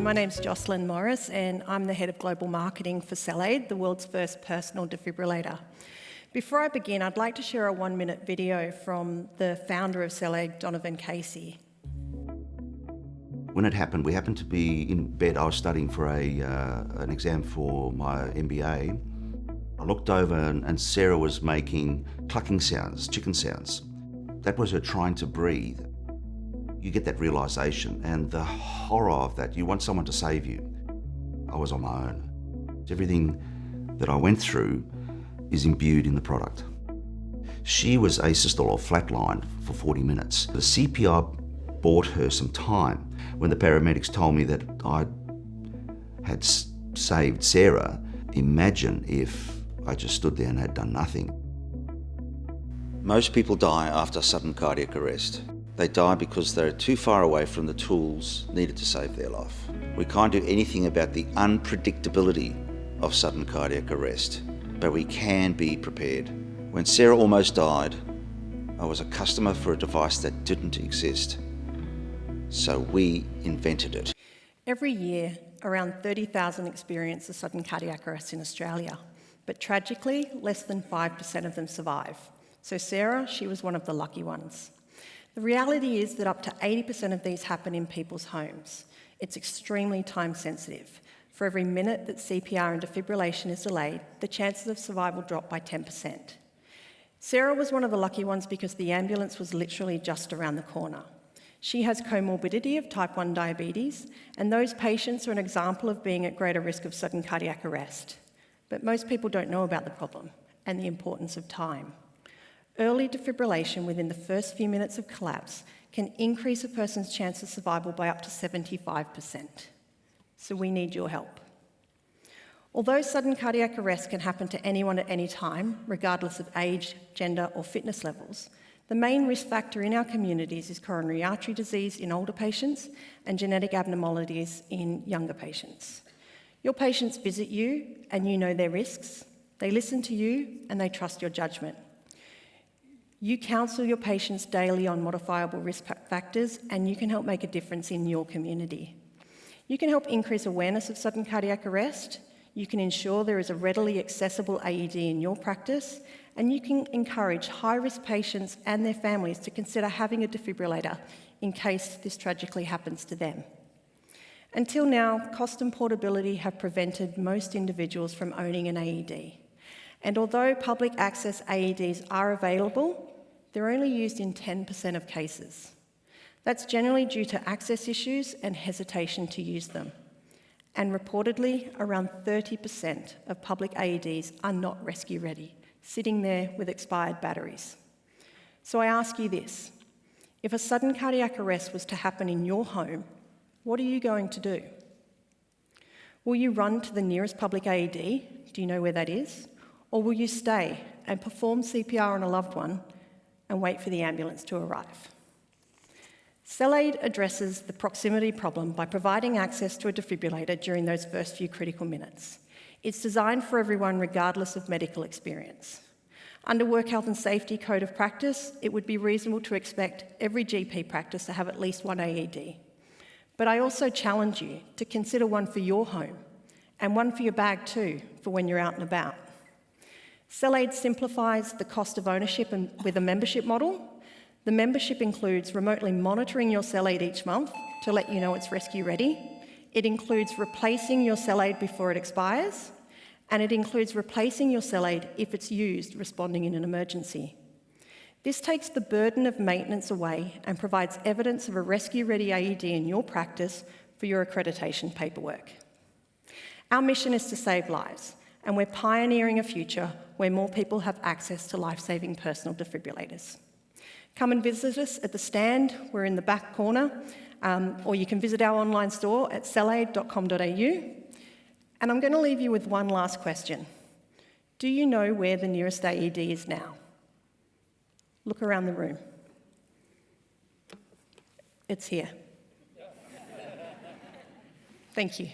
My name's Jocelyn and I'm the Head of Global Marketing for CellAED, the world's first personal defibrillator. Before I begin, I'd like to share a 1-minute video from the founder of CellAED, Donovan Casey. When it happened, we happened to be in bed. I was studying for an exam for my MBA. I looked over and Sarah was making clucking sounds, chicken sounds. That was her trying to breathe. You get that realisation and the horror of that. You want someone to save you. I was on my own. Everything that I went through is imbued in the product. She was asystole or flatlined for 40 minutes. The CPR bought her some time. When the paramedics told me that I had saved Sarah, imagine if I just stood there and had done nothing. Most people die after sudden cardiac arrest. They die because they're too far away from the tools needed to save their life. We can't do anything about the unpredictability of sudden cardiac arrest, but we can be prepared. When Sarah almost died, I was a customer for a device that didn't exist. So we invented it. Every year, around 30,000 experience a sudden cardiac arrest in Australia, but tragically, less than 5% of them survive. So Sarah, she was one of the lucky ones. The reality is that up to 80% of these happen in people's homes. It's extremely time sensitive. For every minute that CPR and defibrillation is delayed, the chances of survival drop by 10%. Sarah was one of the lucky ones because the ambulance was literally just around the corner. She has comorbidity of type 1 diabetes, and those patients are an example of being at greater risk of sudden cardiac arrest. But most people don't know about the problem and the importance of time. Early defibrillation within the first few minutes of collapse can increase a person's chance of survival by up to 75%. So we need your help. Although sudden cardiac arrest can happen to anyone at any time, regardless of age, gender, or fitness levels, the main risk factor in our communities is coronary artery disease in older patients and genetic abnormalities in younger patients. Your patients visit you and you know their risks. They listen to you and they trust your judgment. You counsel your patients daily on modifiable risk factors and you can help make a difference in your community. You can help increase awareness of sudden cardiac arrest. You can ensure there is a readily accessible AED in your practice, and you can encourage high-risk patients and their families to consider having a defibrillator in case this tragically happens to them. Until now, cost and portability have prevented most individuals from owning an AED. And although public access AEDs are available, they're only used in 10% of cases. That's generally due to access issues and hesitation to use them. And reportedly, around 30% of public AEDs are not rescue ready, sitting there with expired batteries. So I ask you this, if a sudden cardiac arrest was to happen in your home, what are you going to do? Will you run to the nearest public AED? Do you know where that is? Or will you stay and perform CPR on a loved one and wait for the ambulance to arrive? CellAED addresses the proximity problem by providing access to a defibrillator during those first few critical minutes. It's designed for everyone regardless of medical experience. Under Work Health and Safety Code of Practice, it would be reasonable to expect every GP practice to have at least one AED. But I also challenge you to consider one for your home and one for your bag too, for when you're out and about. CellAED simplifies the cost of ownership with a membership model. The membership includes remotely monitoring your CellAED each month to let you know it's rescue ready. It includes replacing your CellAED before it expires, and it includes replacing your CellAED if it's used responding in an emergency. This takes the burden of maintenance away and provides evidence of a rescue-ready AED in your practice for your accreditation paperwork. Our mission is to save lives, and we're pioneering a future where more people have access to life-saving personal defibrillators. Come and visit us at the stand. We're in the back corner, or you can visit our online store at cellaed.com.au. And I'm going to leave you with one last question. Do you know where the nearest AED is now? Look around the room. It's here. Thank you.